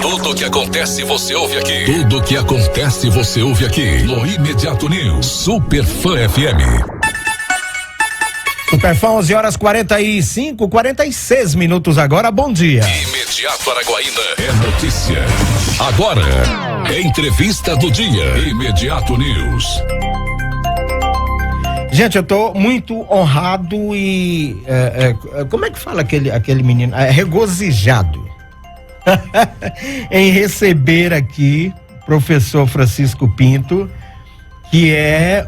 Tudo o que acontece você ouve aqui. Tudo o que acontece você ouve aqui no Imediato News Super Fã FM. Superfã, 11h46 minutos agora, bom dia. Imediato Araguaína é notícia. Agora, entrevista do dia. Imediato News. Gente, eu tô muito honrado e como é que fala aquele menino? Regozijado em receber aqui o professor Francisco Pinto, que é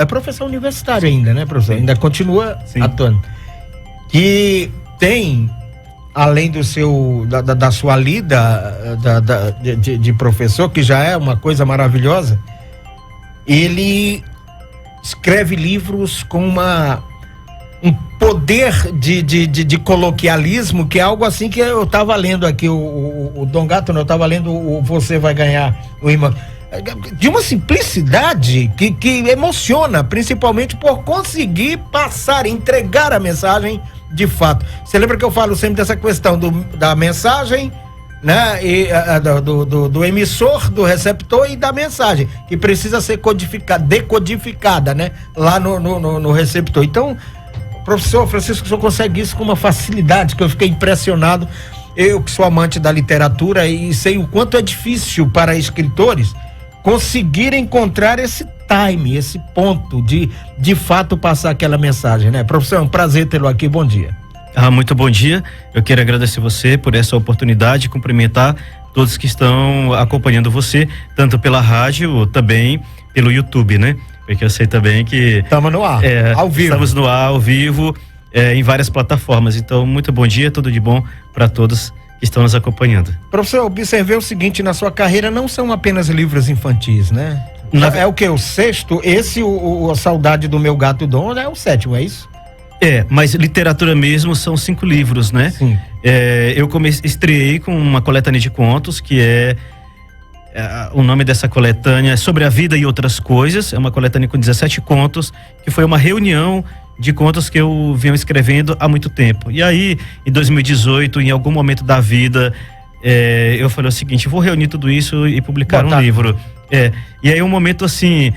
professor universitário ainda, né, professor? Ainda continua atuando. Que tem, além do da sua lida de professor, que já é uma coisa maravilhosa, ele escreve livros com um poder de coloquialismo, que é algo assim que eu estava lendo aqui, o Dom Gato, eu estava lendo o Você Vai Ganhar o Irmão, de uma simplicidade que emociona, principalmente por conseguir passar, entregar a mensagem de fato. Você lembra que eu falo sempre dessa questão da mensagem, né? E do emissor, do receptor e da mensagem, que precisa ser decodificada, né? Lá no receptor. Então, professor Francisco, o senhor consegue isso com uma facilidade que eu fiquei impressionado. Eu, que sou amante da literatura e sei o quanto é difícil para escritores conseguir encontrar esse time, esse ponto de fato passar aquela mensagem, né? Professor, é um prazer tê-lo aqui, bom dia. Muito bom dia, eu quero agradecer você por essa oportunidade, cumprimentar todos que estão acompanhando você, tanto pela rádio, também pelo YouTube, né? Porque eu sei também que estamos no ar, ao vivo. Estamos no ar, ao vivo, em várias plataformas. Então, muito bom dia, tudo de bom para todos que estão nos acompanhando. Professor, eu observei o seguinte, na sua carreira não são apenas livros infantis, né? É o que? O sexto? Esse, a Saudade do Meu Gato Dom, é o sétimo, é isso? Mas literatura mesmo são 5 livros, né? Sim. Eu estreiei com uma coletânea de contos, que o nome dessa coletânea é Sobre a Vida e Outras Coisas. É uma coletânea com 17 contos, que foi uma reunião de contos que eu venho escrevendo há muito tempo. E aí, em 2018, em algum momento da vida, eu falei o seguinte: vou reunir tudo isso e publicar um livro. E aí um momento assim,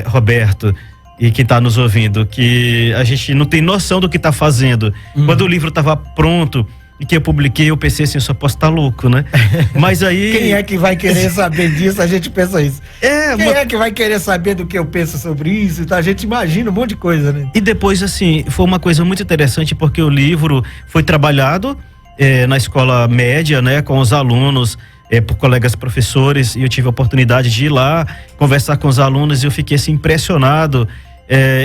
Roberto, e quem está nos ouvindo, que a gente não tem noção do que está fazendo. Quando o livro estava pronto e que eu publiquei, eu pensei assim, eu só posso estar louco, né? Mas aí... Quem é que vai querer saber disso? A gente pensa isso. Quem é que vai querer saber do que eu penso sobre isso? Então, a gente imagina um monte de coisa, né? E depois, assim, foi uma coisa muito interessante, porque o livro foi trabalhado na escola média, né? Com os alunos, por colegas professores, e eu tive a oportunidade de ir lá conversar com os alunos, e eu fiquei assim impressionado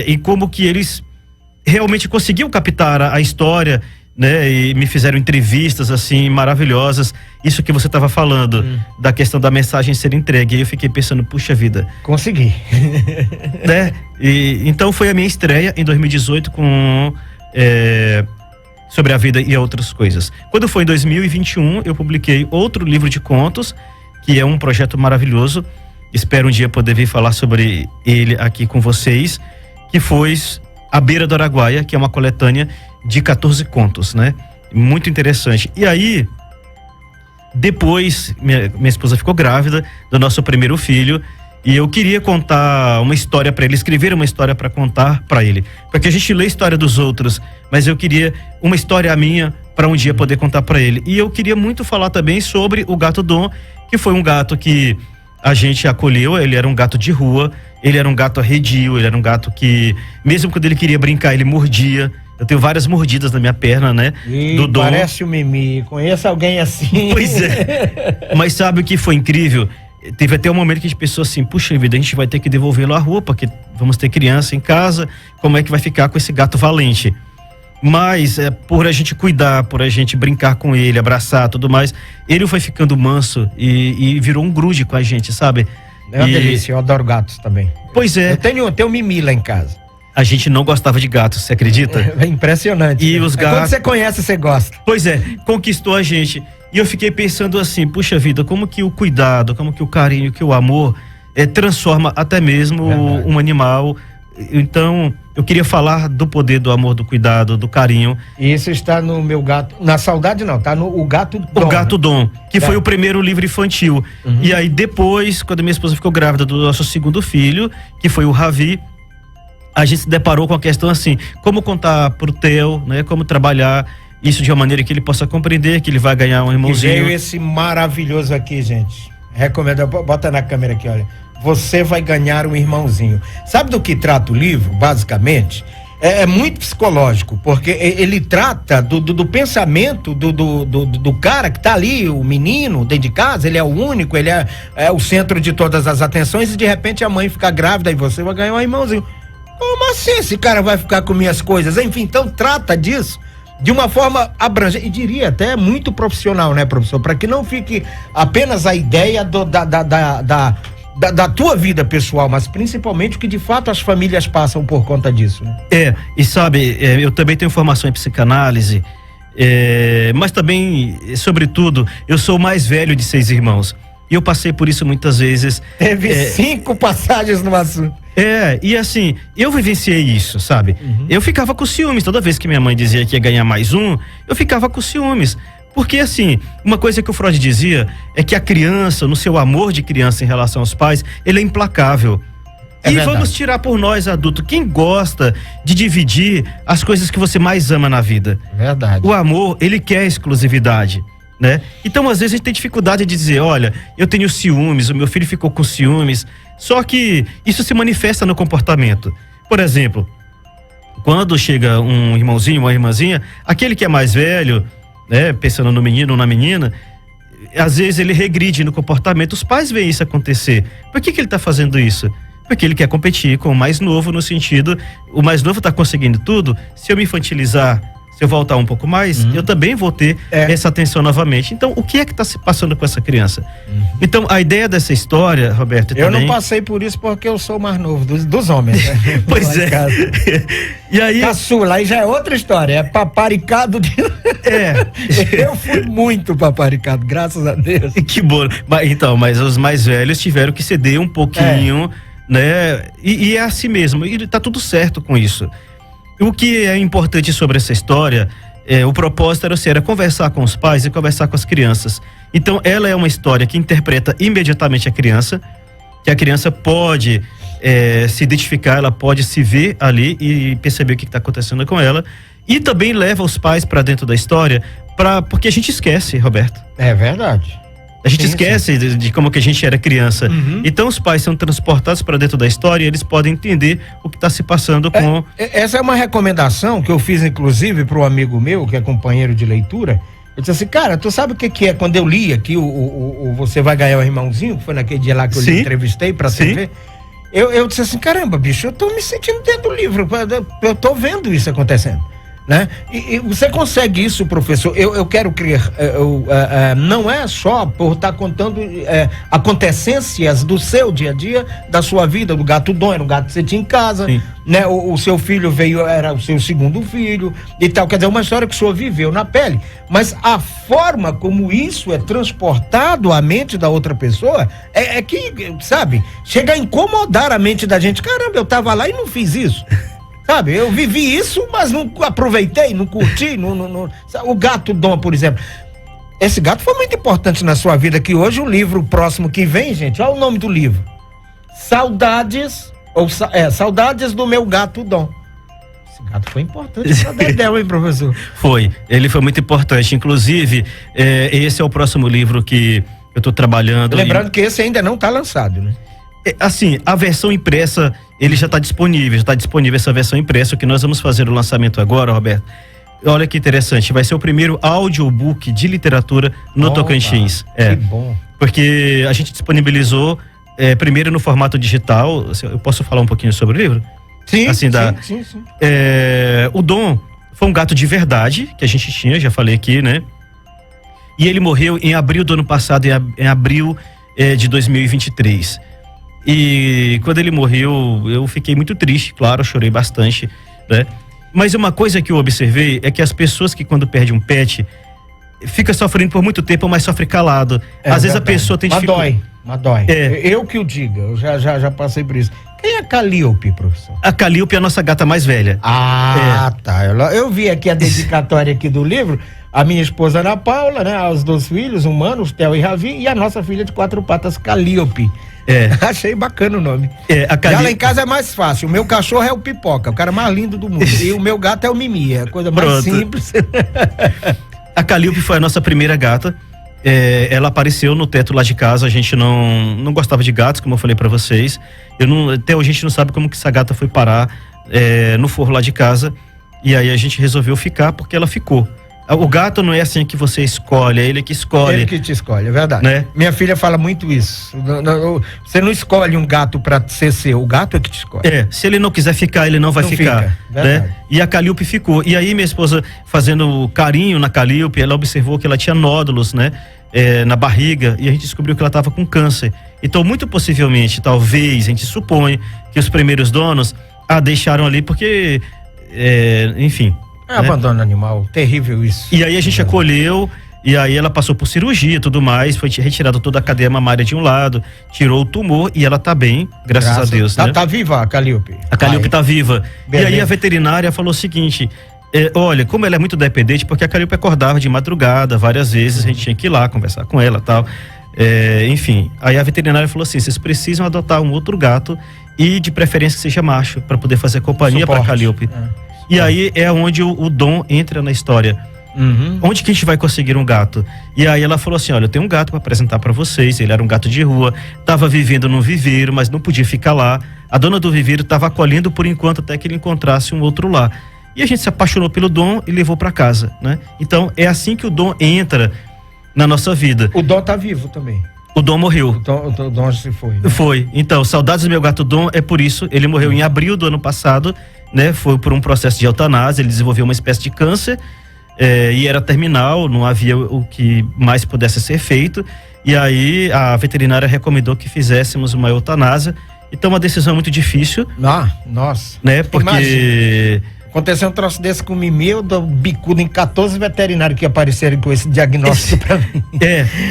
em como que eles realmente conseguiam captar a história, né? E me fizeram entrevistas assim maravilhosas. Isso que você estava falando da questão da mensagem ser entregue, e eu fiquei pensando, puxa vida, consegui. Né? E então foi a minha estreia em 2018 com Sobre a Vida e Outras Coisas. Quando foi em 2021, eu publiquei outro livro de contos, que é um projeto maravilhoso. Espero um dia poder vir falar sobre ele aqui com vocês, que foi A Beira do Araguaia, que é uma coletânea de 14 contos, né? Muito interessante. E aí, depois, minha esposa ficou grávida do nosso primeiro filho, e eu queria contar uma história para ele, escrever uma história para contar para ele. Porque a gente lê a história dos outros, mas eu queria uma história minha para um dia poder contar para ele. E eu queria muito falar também sobre o gato Dom, que foi um gato que a gente acolheu. Ele era um gato de rua, ele era um gato arredio, ele era um gato que, mesmo quando ele queria brincar, ele mordia. Eu tenho várias mordidas na minha perna, né? Do Dom. Parece o Mimi, conheço alguém assim. Pois é. Mas sabe o que foi incrível? Teve até um momento que a gente pensou assim, puxa vida, a gente vai ter que devolvê-lo à rua, porque vamos ter criança em casa, como é que vai ficar com esse gato valente? Mas por a gente cuidar, por a gente brincar com ele, abraçar, tudo mais, ele foi ficando manso e virou um grude com a gente, sabe? É uma delícia, eu adoro gatos também. Pois é. Eu tenho um Mimi lá em casa. A gente não gostava de gatos, você acredita? É impressionante. E os gatos... Quando você conhece, você gosta. Pois é, conquistou a gente. E eu fiquei pensando assim, puxa vida, como que o cuidado, como que o carinho, que o amor transforma até mesmo um animal Então, eu queria falar do poder do amor, do cuidado, do carinho. E isso está no Meu Gato... Na Saudade não, tá no O Gato Dom. O Gato Dom, que foi o primeiro livro infantil. E aí depois, quando minha esposa ficou grávida do nosso segundo filho, que foi o Ravi, a gente se deparou com a questão assim, como contar pro Theo, né? Como trabalhar isso de uma maneira que ele possa compreender que ele vai ganhar um irmãozinho. E veio esse maravilhoso aqui, gente. Recomendo, bota na câmera aqui, olha. Você vai ganhar um irmãozinho. Sabe do que trata o livro, basicamente? É muito psicológico, porque ele trata do pensamento do cara que tá ali, o menino dentro de casa, ele é o único, ele é o centro de todas as atenções, e de repente a mãe fica grávida e você vai ganhar um irmãozinho. Como assim esse cara vai ficar com minhas coisas? Enfim, então trata disso de uma forma abrangente, e diria até muito profissional, né, professor? Para que não fique apenas a ideia da tua vida pessoal, mas principalmente o que de fato as famílias passam por conta disso, né? E sabe, eu também tenho formação em psicanálise, mas também, sobretudo, eu sou o mais velho de 6 irmãos. E eu passei por isso muitas vezes. Teve 5 passagens no assunto. E assim, eu vivenciei isso, sabe? Eu ficava com ciúmes, toda vez que minha mãe dizia que ia ganhar mais um, eu ficava com ciúmes. Porque assim, uma coisa que o Freud dizia é que a criança, no seu amor de criança em relação aos pais, ele é implacável. E verdade. Vamos tirar por nós, adultos, quem gosta de dividir as coisas que você mais ama na vida? Verdade. O amor, ele quer exclusividade, né? Então, às vezes, a gente tem dificuldade de dizer, olha, eu tenho ciúmes, o meu filho ficou com ciúmes, só que isso se manifesta no comportamento. Por exemplo, quando chega um irmãozinho, uma irmãzinha, aquele que é mais velho, né, pensando no menino ou na menina, às vezes ele regride no comportamento, os pais veem isso acontecer. Por que ele está fazendo isso? Porque ele quer competir com o mais novo, no sentido, o mais novo está conseguindo tudo, se eu me infantilizar, se eu voltar um pouco mais, eu também vou ter essa atenção novamente. Então, o que é que está se passando com essa criança? Então, a ideia dessa história, Roberto, eu também... não passei por isso porque eu sou o mais novo dos homens, né? Pois é. E aí... Caçula, aí já é outra história, é paparicado de... Eu fui muito paparicado, graças a Deus. Que bom. Mas os mais velhos tiveram que ceder um pouquinho, né? E é assim mesmo, e tá tudo certo com isso. O que é importante sobre essa história, o propósito era conversar com os pais e conversar com as crianças. Então, ela é uma história que interpreta imediatamente a criança, que a criança pode se identificar, ela pode se ver ali e perceber o que está acontecendo com ela. E também leva os pais para dentro da história, porque a gente esquece, Roberto. É verdade. A gente esquece de como que a gente era criança. Então os pais são transportados para dentro da história e eles podem entender o que está se passando com... Essa é uma recomendação que eu fiz, inclusive, para um amigo meu, que é companheiro de leitura. Eu disse assim, cara, tu sabe o que é? Quando eu li aqui o Você Vai Ganhar o Irmãozinho, que foi naquele dia lá que eu lhe entrevistei pra TV, eu disse assim, caramba, bicho, eu tô me sentindo dentro do livro, eu tô vendo isso acontecendo. Né? E você consegue isso, professor? Eu quero crer, não é só por estar contando acontecências do seu dia a dia, da sua vida, do Gato Dom, era um gato que você tinha em casa, né? O seu filho era o seu segundo filho e tal, quer dizer, uma história que o senhor viveu na pele, mas a forma como isso é transportado à mente da outra pessoa é que, sabe, chega a incomodar a mente da gente. Caramba, eu tava lá e não fiz isso. Sabe, eu vivi isso, mas não aproveitei, não curti, o Gato Dom, por exemplo. Esse gato foi muito importante na sua vida, que hoje o livro próximo que vem, gente, olha o nome do livro. Saudades do Meu Gato Dom. Esse gato foi importante pra Dedéu, hein, professor? Ele foi muito importante, inclusive, esse é o próximo livro que eu tô trabalhando. Lembrando que esse ainda não tá lançado, né? Assim, a versão impressa, ele já está disponível, essa versão impressa. O que nós vamos fazer o lançamento agora, Roberto, olha que interessante, vai ser o primeiro audiobook de literatura no Tocantins. Que bom. Porque a gente disponibilizou primeiro no formato digital. Eu posso falar um pouquinho sobre o livro? Sim, assim, sim. O Dom foi um gato de verdade, que a gente tinha, já falei aqui, né? E ele morreu em abril do ano passado, em abril de 2023. E quando ele morreu, eu fiquei muito triste, claro, chorei bastante, né? Mas uma coisa que eu observei é que as pessoas que quando perdem um pet, fica sofrendo por muito tempo, mas sofre calado. Às vezes a pessoa tem dificuldade. Mas dói. Eu que o diga, eu já passei por isso. Quem é a Calíope, professor? A Calíope é a nossa gata mais velha. Tá. Eu vi aqui a dedicatória aqui do livro. A minha esposa Ana Paula, né? Os 2 filhos, humanos, Theo e Ravi, e a nossa filha de 4 patas, Calíope. Achei bacana o nome. Já lá em casa é mais fácil. O meu cachorro é o Pipoca, o cara mais lindo do mundo. E o meu gato é o Mimi, é a coisa mais simples. A Calíope foi a nossa primeira gata. Ela apareceu no teto lá de casa. A gente não gostava de gatos, como eu falei pra vocês. Até hoje a gente não sabe como que essa gata foi parar no forro lá de casa. E aí a gente resolveu ficar porque ela ficou. O gato não é assim que você escolhe, é ele que escolhe. Ele que te escolhe, é verdade. Né? Minha filha fala muito isso. Você não escolhe um gato pra ser seu, o gato é que te escolhe. Se ele não quiser ficar, ele não vai ficar. Né? E a Calíope ficou. E aí minha esposa, fazendo carinho na Calíope, ela observou que ela tinha nódulos, né? Na barriga, e a gente descobriu que ela estava com câncer. Então, muito possivelmente, talvez, a gente supõe que os primeiros donos a deixaram ali porque, enfim... abandono animal, terrível isso. E aí a gente acolheu, e aí ela passou por cirurgia e tudo mais, foi retirada toda a cadeia mamária de um lado, tirou o tumor e ela tá bem, graças a Deus. Tá viva a Calíope. A Calíope tá viva. Beleza. E aí a veterinária falou o seguinte, olha, como ela é muito dependente, porque a Calíope acordava de madrugada várias vezes, a gente tinha que ir lá conversar com ela e tal. Enfim, aí a veterinária falou assim, vocês precisam adotar um outro gato e de preferência que seja macho, para poder fazer companhia para a Calíope. E aí é onde o Dom entra na história. Onde que a gente vai conseguir um gato? E aí ela falou assim, olha, eu tenho um gato para apresentar para vocês. Ele era um gato de rua, estava vivendo num viveiro, mas não podia ficar lá. A dona do viveiro estava acolhendo por enquanto até que ele encontrasse um outro lá. E a gente se apaixonou pelo Dom e levou para casa, né? Então é assim que o Dom entra na nossa vida. O Dom tá vivo também. O Dom morreu. O Dom se foi. Né? Foi. Então, saudades do meu gato Dom, é por isso. Ele morreu em abril do ano passado, né? Foi por um processo de eutanásia, ele desenvolveu uma espécie de câncer, e era terminal, não havia o que mais pudesse ser feito. E aí a veterinária recomendou que fizéssemos uma eutanásia. Então, uma decisão muito difícil. Nossa. Né? Porque... Imagina. Aconteceu um troço desse com o Mimi, eu dou bicudo em 14 veterinários que apareceram com esse diagnóstico pra mim.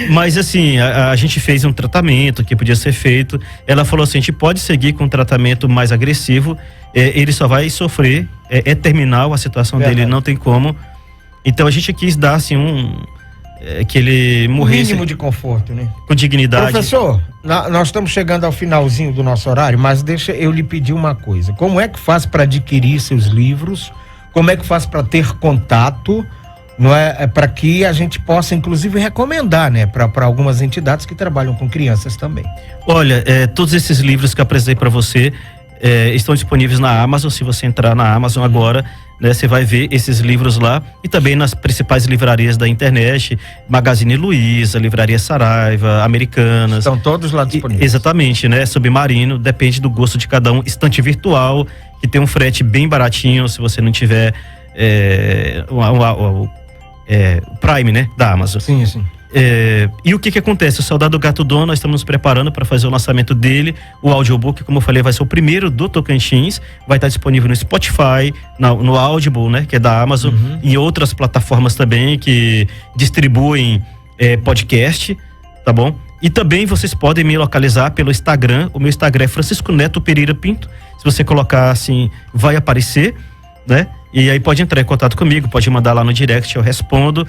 Mas assim, a gente fez um tratamento que podia ser feito. Ela falou assim, a gente pode seguir com um tratamento mais agressivo, ele só vai sofrer, é terminal a situação dele, não tem como. Então a gente quis dar assim que ele morresse... mínimo de conforto, né? Com dignidade. Professor, nós estamos chegando ao finalzinho do nosso horário, mas deixa eu lhe pedir uma coisa. Como é que faz para adquirir seus livros? Como é que faz para ter contato? Não é para que a gente possa, inclusive, recomendar, né? Para algumas entidades que trabalham com crianças também. Olha, todos esses livros que eu apresentei para você estão disponíveis na Amazon. Se você entrar na Amazon agora, né, você vai ver esses livros lá, e também nas principais livrarias da internet, Magazine Luiza, Livraria Saraiva, Americanas. Estão todos lá disponíveis. Exatamente, né? Submarino, depende do gosto de cada um. Estante virtual, que tem um frete bem baratinho, se você não tiver o Prime, né? Da Amazon. Sim. E o que acontece? O Saudade do Gato Dom, nós estamos nos preparando para fazer o lançamento dele. O audiobook, como eu falei, vai ser o primeiro do Tocantins. Vai estar disponível no Spotify, no Audible, né? Que é da Amazon, e outras plataformas também que distribuem podcast, tá bom? E também vocês podem me localizar pelo Instagram. O meu Instagram é Francisco Neto Pereira Pinto. Se você colocar assim, vai aparecer, né? E aí pode entrar em contato comigo, pode mandar lá no direct, eu respondo.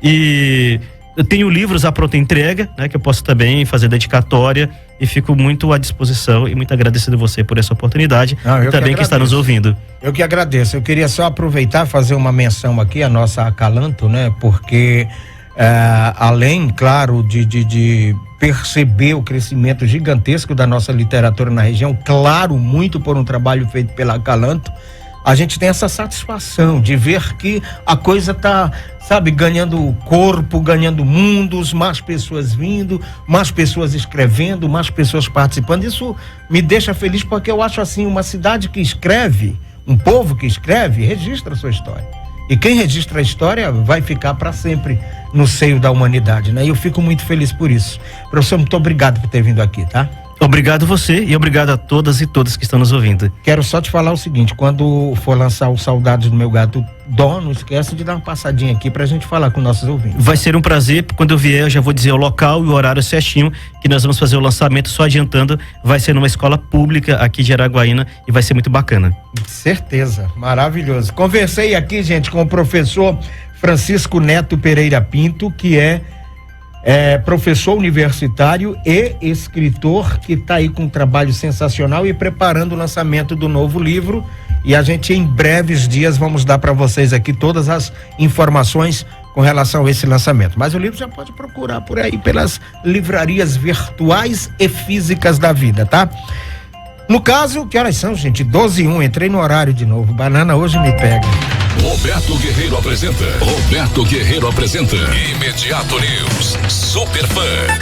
E eu tenho livros à pronta entrega, né, que eu posso também fazer dedicatória, e fico muito à disposição e muito agradecido a você por essa oportunidade, e também que está nos ouvindo. Eu que agradeço. Eu queria só aproveitar e fazer uma menção aqui à nossa Acalanto, né, porque além, claro, de perceber o crescimento gigantesco da nossa literatura na região, claro, muito por um trabalho feito pela Acalanto, a gente tem essa satisfação de ver que a coisa tá, sabe, ganhando corpo, ganhando mundos, mais pessoas vindo, mais pessoas escrevendo, mais pessoas participando. Isso me deixa feliz, porque eu acho assim, uma cidade que escreve, um povo que escreve, registra a sua história. E quem registra a história vai ficar para sempre no seio da humanidade, né? E eu fico muito feliz por isso. Professor, muito obrigado por ter vindo aqui, tá? Obrigado você e obrigado a todas e todos que estão nos ouvindo. Quero só te falar o seguinte, quando for lançar o Saudades do Meu Gato Dó, não esquece de dar uma passadinha aqui pra gente falar com nossos ouvintes. Vai ser um prazer, quando eu vier eu já vou dizer o local e o horário certinho que nós vamos fazer o lançamento, só adiantando, vai ser numa escola pública aqui de Araguaína e vai ser muito bacana. Certeza, maravilhoso. Conversei aqui, gente, com o professor Francisco Neto Pereira Pinto, que é professor universitário e escritor, que está aí com um trabalho sensacional e preparando o lançamento do novo livro, e a gente em breves dias vamos dar para vocês aqui todas as informações com relação a esse lançamento, mas o livro já pode procurar por aí pelas livrarias virtuais e físicas da vida, tá? No caso, que horas são, gente? 12h01, entrei no horário de novo, banana hoje me pega. Roberto Guerreiro apresenta Imediato News. Super Fã.